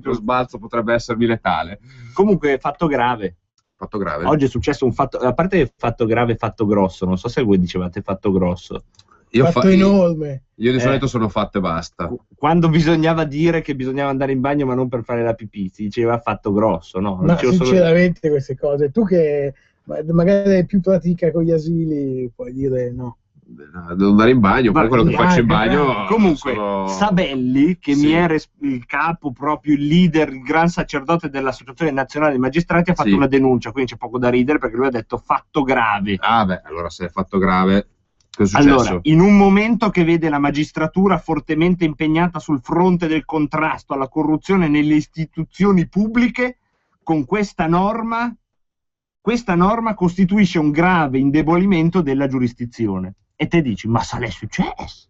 Lo sbalzo potrebbe essermi letale. Comunque, fatto grave. Fatto grave. Oggi è successo un fatto, a parte fatto grave e fatto grosso, non so se voi dicevate fatto grosso. Fatto enorme. Io di solito sono fatto e basta. Quando bisognava dire che bisognava andare in bagno ma non per fare la pipì, si diceva fatto grosso, no? Ma sinceramente queste cose, tu che magari hai più pratica con gli asili, puoi dire no. Devo andare in bagno, poi quello che faccio in bagno. Comunque, Sabelli, che mi era il capo, proprio il leader, il gran sacerdote dell'Associazione Nazionale dei Magistrati, ha fatto una denuncia, quindi c'è poco da ridere perché lui ha detto fatto grave. Ah, beh, allora se è fatto grave. Allora, in un momento che vede la magistratura fortemente impegnata sul fronte del contrasto alla corruzione nelle istituzioni pubbliche, con questa norma costituisce un grave indebolimento della giurisdizione. E te dici, ma se l'è successo?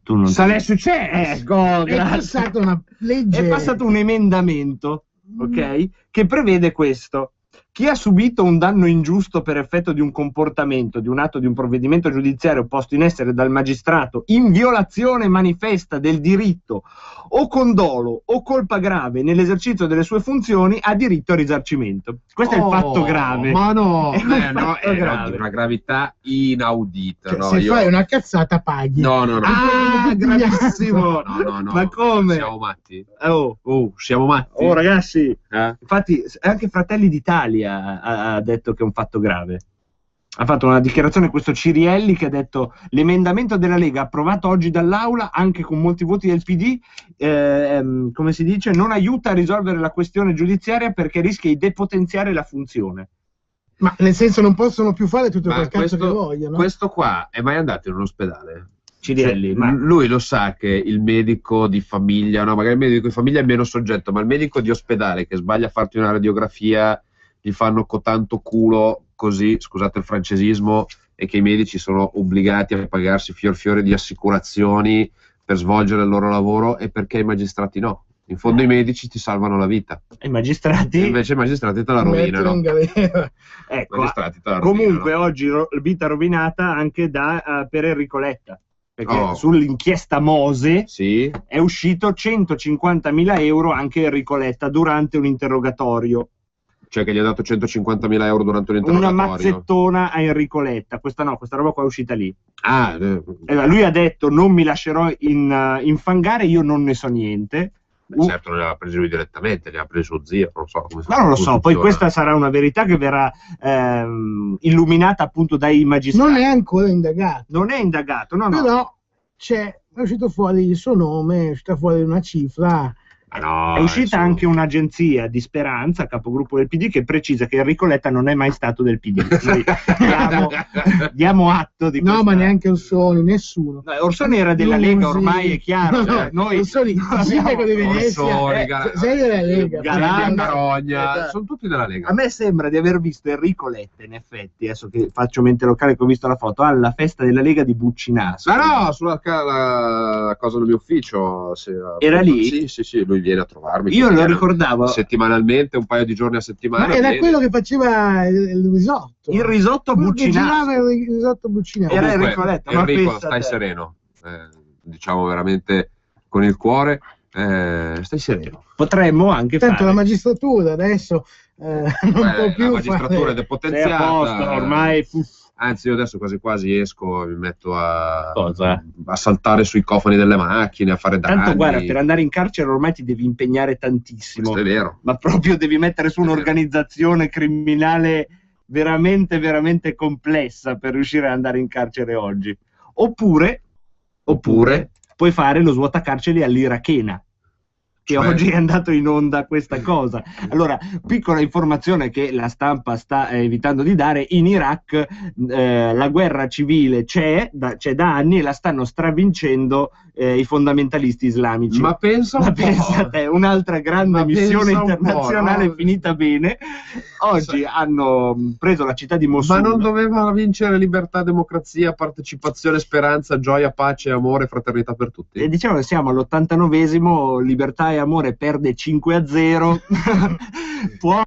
Tu non se l'è successo! È passata una legge. È passato un emendamento, ok? Che prevede questo. Chi ha subito un danno ingiusto per effetto di un comportamento, di un atto, di un provvedimento giudiziario posto in essere dal magistrato in violazione manifesta del diritto o con dolo o colpa grave nell'esercizio delle sue funzioni ha diritto al risarcimento. Questo è il fatto grave. Ma no, è di una gravità inaudita. Cioè, no, se fai una cazzata paghi. No. Ah, gravissimo. No. Ma come? Siamo matti? Siamo matti? Oh, ragazzi. Infatti, anche Fratelli d'Italia ha detto che è un fatto grave. Ha fatto una dichiarazione questo Cirielli che ha detto l'emendamento della Lega approvato oggi dall'Aula anche con molti voti del PD come si dice non aiuta a risolvere la questione giudiziaria perché rischia di depotenziare la funzione. Ma nel senso non possono più fare tutto quel cazzo che vogliono. Questo qua è mai andato in un ospedale? Cirielli, ma lui lo sa che il medico di famiglia, no, magari il medico di famiglia è meno soggetto, ma il medico di ospedale che sbaglia a farti una radiografia gli fanno tanto culo così, scusate il francesismo, e che i medici sono obbligati a pagarsi fior di assicurazioni per svolgere il loro lavoro e perché i magistrati no. In fondo i medici ti salvano la vita. E i magistrati? E invece i magistrati te la rovinano. Ecco, comunque oggi vita rovinata anche per Enrico Letta. Perché sull'inchiesta Mose è uscito 150.000 euro anche Enrico Letta durante un interrogatorio. Cioè che gli ha dato 150.000 euro durante un interrogatorio. Una mazzettona a Enrico Letta. Questa roba qua è uscita lì. Lui ha detto non mi lascerò infangare, io non ne so niente. Certo non li aveva presi lui direttamente, li ha presi suo zio, non so come non lo so, poi questa sarà una verità che verrà illuminata appunto dai magistrati. Non è ancora indagato. Non è indagato, no. Però è uscito fuori il suo nome, è uscita fuori una cifra. È uscita anche un'agenzia di Speranza, capogruppo del PD, che precisa che Enrico Letta non è mai stato del PD. Noi diamo atto di questo. No, ma neanche Orsoni, nessuno. No, Orsoni era della Lega, ormai è chiaro. Noi Orsoni, il sindaco di Venezia, sei della Lega. Carogna, sono tutti della Lega. A me sembra di aver visto Enrico Letta, in effetti, adesso che faccio mente locale, che ho visto la foto, alla festa della Lega di Buccinasso. Ma no, sulla cosa del mio ufficio. Era lì? Sì, lui viene a trovarmi. Io lo ricordavo settimanalmente, un paio di giorni a settimana. Ma era quello che faceva il risotto. Il risotto Buccinasso. Il risotto Buccinasso. Era Enrico Letta. Enrico, stai sereno. Diciamo veramente con il cuore. Stai sereno. Potremmo anche tanto la magistratura adesso non può più la magistratura è depotenziata. Ormai anzi io adesso quasi quasi esco, mi metto a saltare sui cofani delle macchine, a fare danni. Tanto guarda, per andare in carcere ormai ti devi impegnare tantissimo. Questo è vero. Ma proprio devi mettere su un'organizzazione criminale veramente veramente complessa per riuscire ad andare in carcere oggi. Oppure puoi fare lo svuotacarceri all'irachena, che oggi è andato in onda questa cosa. Allora, piccola informazione che la stampa sta evitando di dare: in Iraq la guerra civile c'è da anni e la stanno stravincendo i fondamentalisti islamici. Ma pensa a te, un'altra grande missione internazionale finita bene. Oggi hanno preso la città di Mosul. Ma non doveva vincere libertà, democrazia, partecipazione, speranza, gioia, pace, amore, fraternità per tutti? E diciamo che siamo all'89esimo, libertà e amore perde 5-0. Può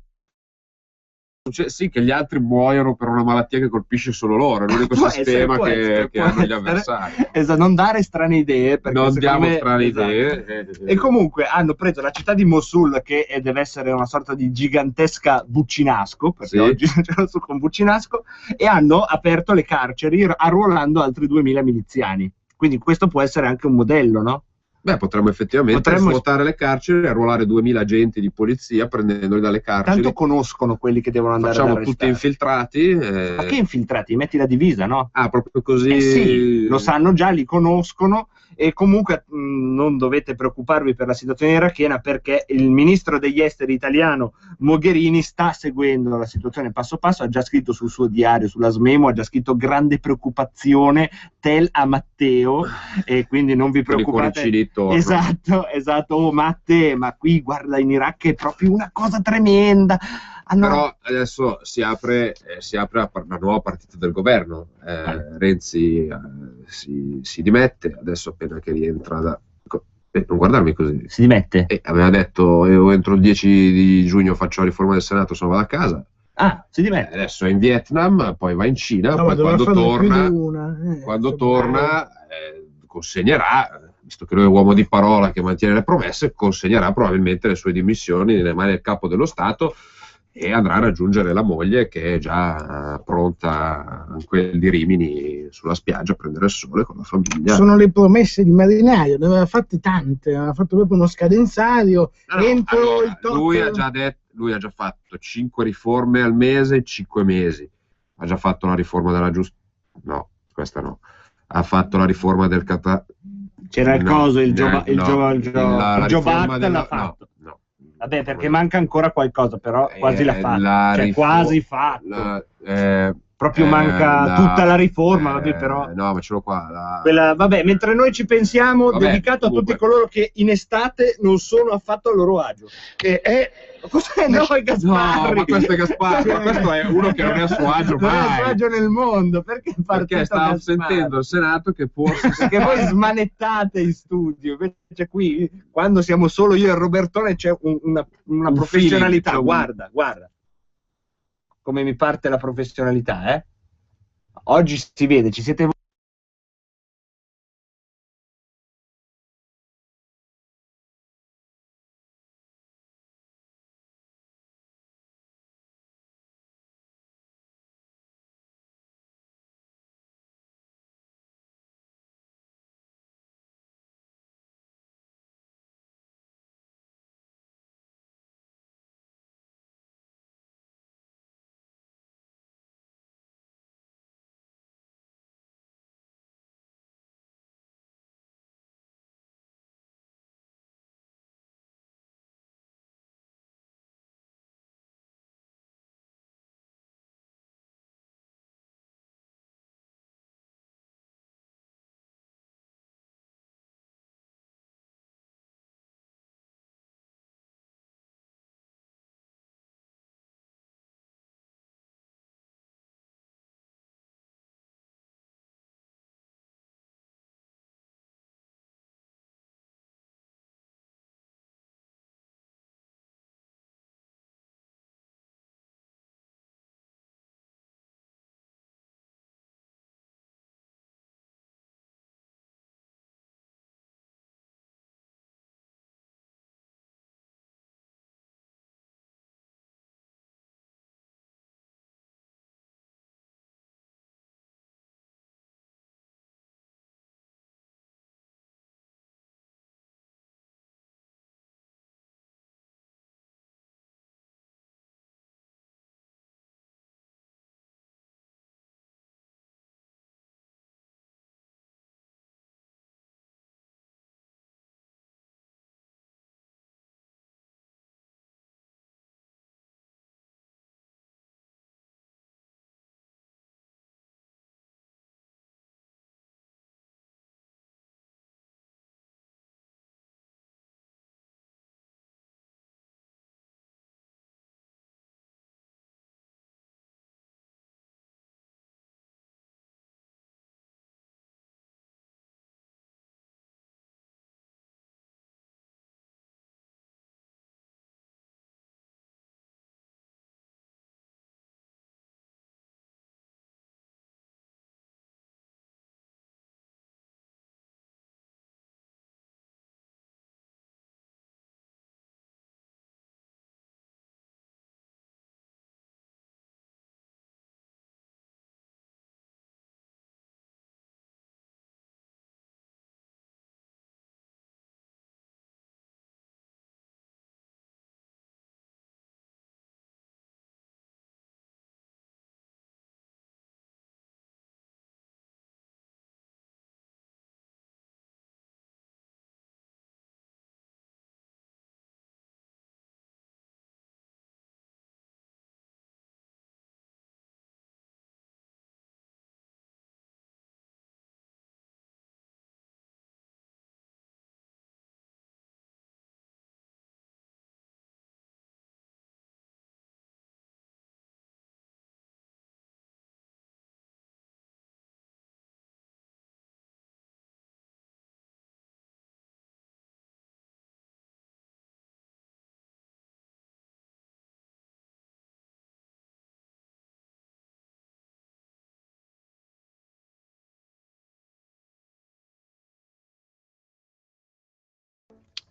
sì, che gli altri muoiono per una malattia che colpisce solo loro, è l'unico Può sistema essere, che può hanno gli essere. avversari. Esatto, non dare strane idee, perché Non secondo diamo me, strane esatto. idee. E comunque hanno preso la città di Mosul, che deve essere una sorta di gigantesca Buccinasco, perché Sì. oggi c'era su con Buccinasco, e hanno aperto le carceri arruolando altri 2000 miliziani. Quindi questo può essere anche un modello, no? Beh, potremmo effettivamente svuotare le carceri e arruolare 2000 agenti di polizia prendendoli dalle carceri. Tanto conoscono quelli che devono andare ad Facciamo arrestare. tutti infiltrati. Ma che infiltrati? Metti la divisa, no? Ah, proprio così. Sì, lo sanno già, li conoscono, e comunque non dovete preoccuparvi per la situazione irachena, perché il ministro degli esteri italiano Mogherini sta seguendo la situazione passo passo, ha già scritto sul suo diario, sulla Smemo, ha già scritto grande preoccupazione, tel a Matteo, e quindi non vi preoccupate. Esatto, oh Matte, ma qui guarda in Iraq è proprio una cosa tremenda. Però adesso si apre la nuova partita del governo. Renzi si dimette, adesso appena che rientra non guardarmi così. Si dimette? Aveva detto entro il 10 di giugno faccio la riforma del Senato, sono vado a casa. Si dimette. Adesso è in Vietnam, poi va in Cina, poi quando torna consegnerà, visto che lui è uomo di parola che mantiene le promesse, consegnerà probabilmente le sue dimissioni nelle mani del capo dello Stato e andrà a raggiungere la moglie, che è già pronta in quel di Rimini sulla spiaggia a prendere il sole con la famiglia. Sono le promesse di Marinaio, ne aveva fatte tante, aveva fatto proprio uno scadenzario. Lui ha già fatto 5 riforme al mese, 5 mesi. Ha già fatto la riforma della giustizia. No, questa no. Ha fatto la riforma del C'era il coso, il Job riforma Act l'ha fatto. No. Vabbè, perché manca ancora qualcosa, però quasi l'ha fatto. Quasi fatto. Proprio manca tutta la riforma, vabbè, però. No, ma ce l'ho qua. Vabbè, mentre noi ci pensiamo, dedicato comunque a tutti coloro che in estate non sono affatto a loro agio. Che è. Cos'è? No, è Gasparri. No, ma questo è Gasparri, ma questo è uno che non è a suo agio mai. Non è a suo agio nel mondo, perché sta sentendo il Senato che forse che voi smanettate in studio, invece qui quando siamo solo io e Robertone c'è una professionalità, feeling, guarda come mi parte la professionalità, oggi si vede, ci siete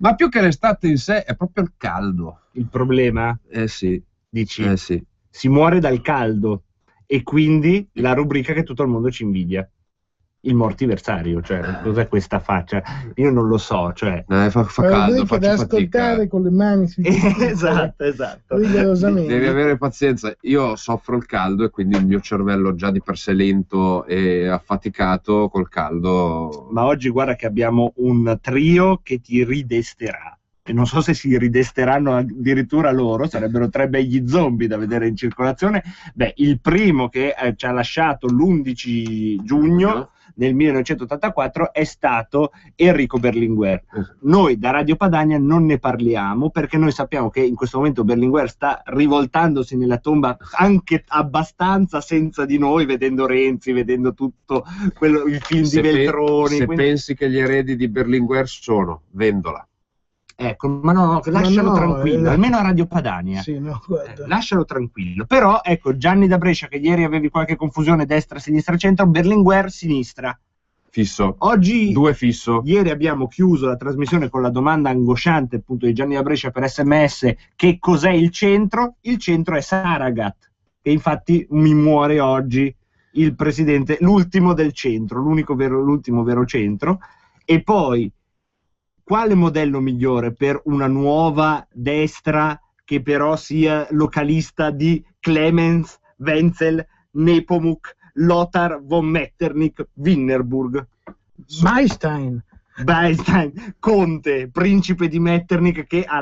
Ma più che l'estate in sé è proprio il caldo. Il problema, Sì. dici, Sì. si muore dal caldo e quindi la rubrica che tutto il mondo ci invidia. Il mortiversario, cioè, cos'è questa faccia? Io non lo so, cioè... Fa caldo, che da faccio fatica. ascoltare con le mani sui Esatto. rigorosamente. Devi avere pazienza. Io soffro il caldo e quindi il mio cervello già di per sé lento e affaticato col caldo. Ma oggi guarda che abbiamo un trio che ti ridesterà. E non so se si ridesteranno addirittura loro, sarebbero 3 begli zombie da vedere in circolazione. Beh, il primo che ci ha lasciato l'11 giugno nel 1984 è stato Enrico Berlinguer. Noi da Radio Padania non ne parliamo perché noi sappiamo che in questo momento Berlinguer sta rivoltandosi nella tomba anche abbastanza senza di noi, vedendo Renzi, vedendo tutto il film di Veltroni. Se pensi che gli eredi di Berlinguer sono Vendola. Ecco, ma no, lascialo tranquillo, almeno a Radio Padania. Sì, no, guarda. Lascialo tranquillo. Però, ecco, Gianni da Brescia, che ieri avevi qualche confusione destra, sinistra, centro, Berlinguer, sinistra. Fisso. Oggi, 2 fisso. Ieri abbiamo chiuso la trasmissione con la domanda angosciante, appunto, di Gianni da Brescia per SMS, che cos'è il centro? Il centro è Saragat, e infatti mi muore oggi il presidente, l'ultimo del centro, l'ultimo vero centro. E poi, quale modello migliore per una nuova destra che però sia localista di Clemens, Wenzel, Nepomuk, Lothar von Metternich, Winterburg? Meistein, Conte, principe di Metternich, che ci ha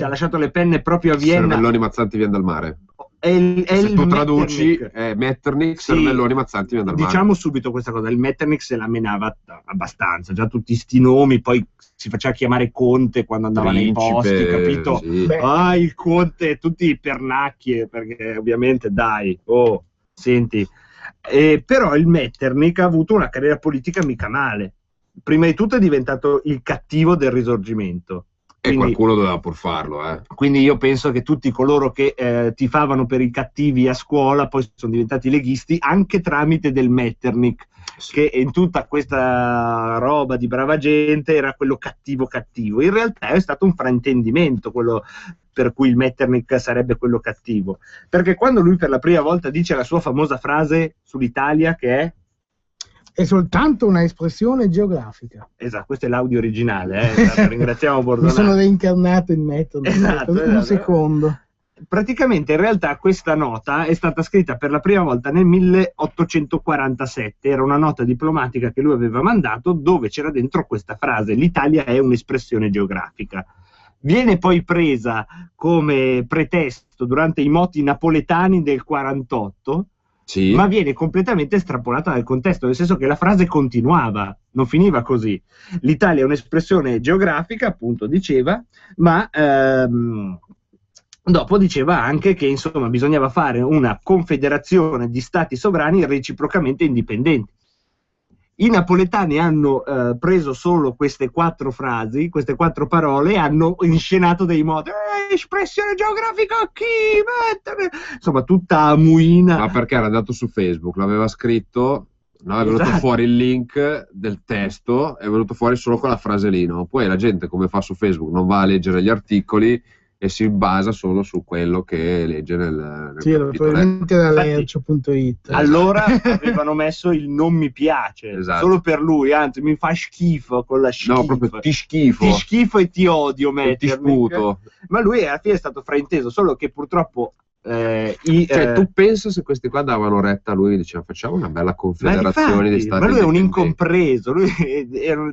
lasciato le penne proprio a Vienna. Cervelloni Mazzanti vien dal mare. Se tu traduci Metternich, sì, Cervelloni Mazzanti vien dal mare. Diciamo subito questa cosa, il Metternich se la menava abbastanza, già tutti sti nomi, poi si faceva chiamare Conte quando andava nei posti, capito? Sì. Il Conte, tutti i pernacchie, perché ovviamente senti. Però il Metternich ha avuto una carriera politica mica male. Prima di tutto è diventato il cattivo del Risorgimento. E qualcuno doveva pur farlo. Quindi io penso che tutti coloro che tifavano per i cattivi a scuola poi sono diventati leghisti anche tramite del Metternich, che in tutta questa roba di brava gente era quello cattivo. In realtà è stato un fraintendimento quello per cui il Metternich sarebbe quello cattivo, perché quando lui per la prima volta dice la sua famosa frase sull'Italia, che è soltanto una espressione geografica. Esatto, questo è l'audio originale, ringraziamo Bordonati. Mi sono reincarnato in Metternich, un secondo. Praticamente in realtà questa nota è stata scritta per la prima volta nel 1847, era una nota diplomatica che lui aveva mandato dove c'era dentro questa frase: l'Italia è un'espressione geografica. Viene poi presa come pretesto durante i moti napoletani del 48, sì, ma viene completamente estrapolata dal contesto, nel senso che la frase continuava, non finiva così. L'Italia è un'espressione geografica, appunto diceva, ma dopo diceva anche che insomma bisognava fare una confederazione di stati sovrani reciprocamente indipendenti. I napoletani hanno preso solo queste 4 frasi, queste 4 parole, e hanno inscenato dei modi. Espressione geografica chi? Insomma, tutta amuina. Ma perché era andato su Facebook, l'aveva scritto, no? È venuto fuori il link del testo, è venuto fuori solo quella frase lì, no? Poi la gente, come fa su Facebook, non va a leggere gli articoli e si basa solo su quello che legge nel sì, probabilmente da lercio.it. Allora avevano messo il non mi piace, esatto, solo per lui, anzi mi fa schifo con la schifo. No, proprio ti schifo. Ti schifo e ti odio, ti sputo. Ma lui alla fine è stato frainteso, solo che purtroppo tu pensa se questi qua davano retta a lui, diceva facciamo una bella confederazione di stati. Ma lui è un incompreso, lui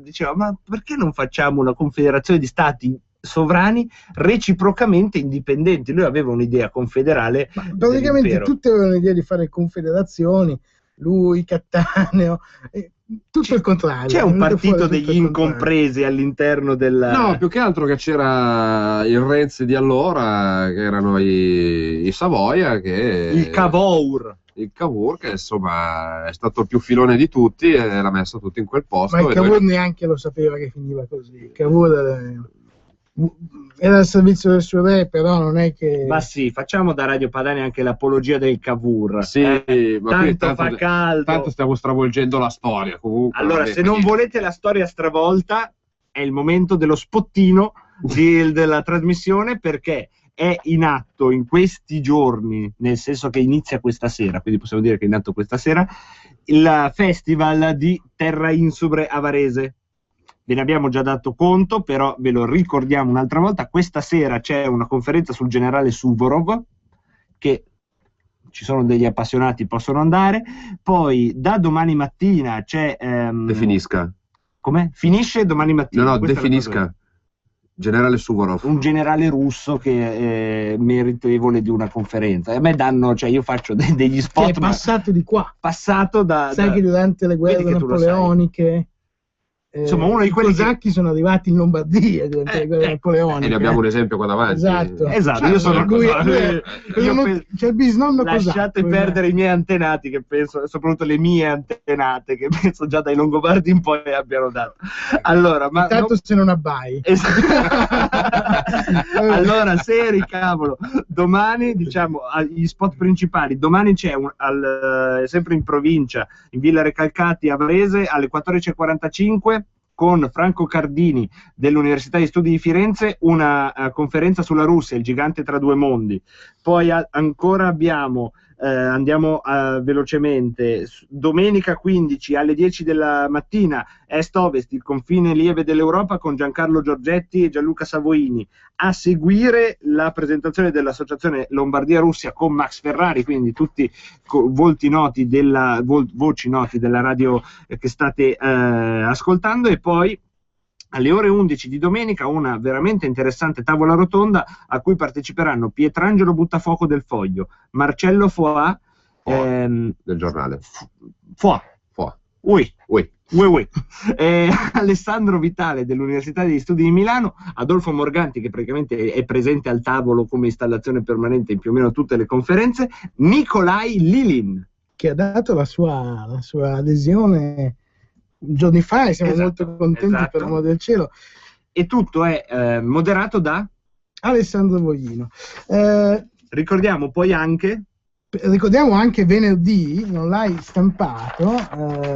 diceva ma perché non facciamo una confederazione di stati sovrani reciprocamente indipendenti? Lui aveva un'idea confederale. Ma praticamente tutti avevano l'idea di fare confederazioni, lui, Cattaneo, tutto il contrario. C'è un partito degli incompresi all'interno del... No, più che altro che c'era il Renzi di allora, che erano i Savoia, che... il Cavour, che insomma è stato il più filone di tutti e l'ha messo tutti in quel posto. Ma il Cavour neanche lo sapeva che finiva così. Il Cavour era al servizio del suo re, però non è che... Ma sì, facciamo da Radio Padania anche l'apologia del Cavour. Sì, ma tanto fa caldo. Tanto stiamo stravolgendo la storia comunque. Allora, se non volete la storia stravolta, è il momento dello spottino della trasmissione, perché è in atto in questi giorni, nel senso che inizia questa sera, quindi possiamo dire che è in atto questa sera, il festival di Terra Insubre a Varese. Ve ne abbiamo già dato conto, però ve lo ricordiamo un'altra volta. Questa sera c'è una conferenza sul generale Suvorov, che ci sono degli appassionati, possono andare. Poi da domani mattina c'è... Definisca. Come? Finisce domani mattina. No, Questa è la definisca. Generale Suvorov. un generale russo che è meritevole di una conferenza. E a me danno, cioè io faccio degli Che spot, è passato di qua. passato da... Sai che durante le guerre Vedi che tu lo sai. napoleoniche Insomma, uno di i quelli che- cosacchi sono arrivati in Lombardia durante le guerre E napoleoniche. ne abbiamo un esempio qua davanti. Esatto. Esatto, Cioè, io sono... lui- io lui- c'è il bisnonno lasciate cosacco, perdere i miei antenati, che penso, soprattutto le mie antenate, che penso già dai Longobardi in poi abbiano dato. Allora, ma Intanto se non abbai. allora, seri, cavolo, domani diciamo gli spot principali. Domani c'è sempre in provincia, in Villa Recalcati a Varese, alle 14:45, con Franco Cardini dell'Università di Studi di Firenze, una conferenza sulla Russia, il gigante tra due mondi. Poi ancora abbiamo, andiamo velocemente, domenica 15 alle 10 della mattina, Est-Ovest, il confine lieve dell'Europa, con Giancarlo Giorgetti e Gianluca Savoini. A seguire la presentazione dell'associazione Lombardia-Russia con Max Ferrari, quindi tutti voci noti della radio che state ascoltando. E poi alle ore 11 di domenica una veramente interessante tavola rotonda a cui parteciperanno Pietrangelo Buttafuoco del Foglio, Marcello Foà, Del giornale. Foà, Ui. Alessandro Vitale dell'Università degli Studi di Milano, Adolfo Morganti, che praticamente è presente al tavolo come installazione permanente in più o meno tutte le conferenze, Nikolai Lilin, Che ha dato la sua adesione giorni fa e siamo Esatto, molto contenti, esatto. per l'amor del cielo. e tutto è moderato da, Alessandro Voglino. ricordiamo poi anche, Ricordiamo anche venerdì, non l'hai stampato.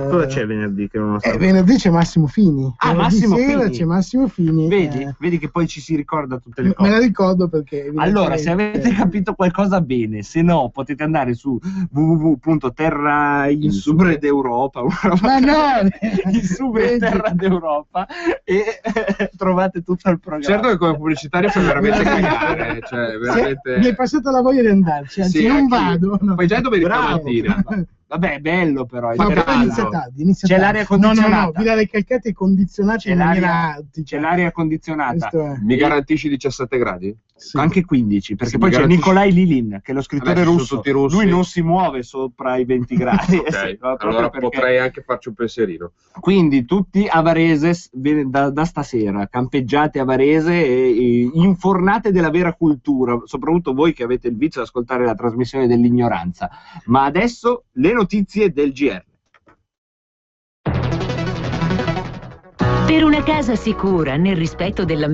cosa c'è venerdì che non lo so. Venerdì c'è Massimo Fini. Ah, Venerdì Massimo sera Fini. c'è Massimo Fini. Vedi che poi ci si ricorda tutte le Me cose. la ricordo perché... Allora, se avete capito qualcosa bene, se no potete andare su www.Terrainsubre d'Europa, una roba Ma no! Insubre Terra d'Europa, e trovate tutto il programma. Certo che come pubblicitario fai veramente cagare, cioè veramente... Mi è passata la voglia di andarci, anzi Sì, non anch'io. vado. No. Poi già è domenica Bravo. mattina. Vabbè, è bello però. è Ma bello. poi inizia tardi, inizia C'è tardi. l'aria condizionata. No, Villa Recalcati è condizionata C'è in maniera l'aria, artica. c'è l'aria condizionata. Questo è. Mi garantisci 17 gradi? Sì. Anche 15, perché Sì, poi mi c'è garantisci- Nikolai Lilin, che è lo scrittore Vabbè, ci sono russo. tutti russi. Lui non si muove sopra i 20 gradi. Ok, Sì, proprio allora perché- potrei anche farci un pensierino. Quindi tutti a Varese da stasera, campeggiate a Varese e infornate della vera cultura, soprattutto voi che avete il vizio di ascoltare la trasmissione dell'ignoranza. Ma adesso le notizie del GR. Per una casa sicura nel rispetto della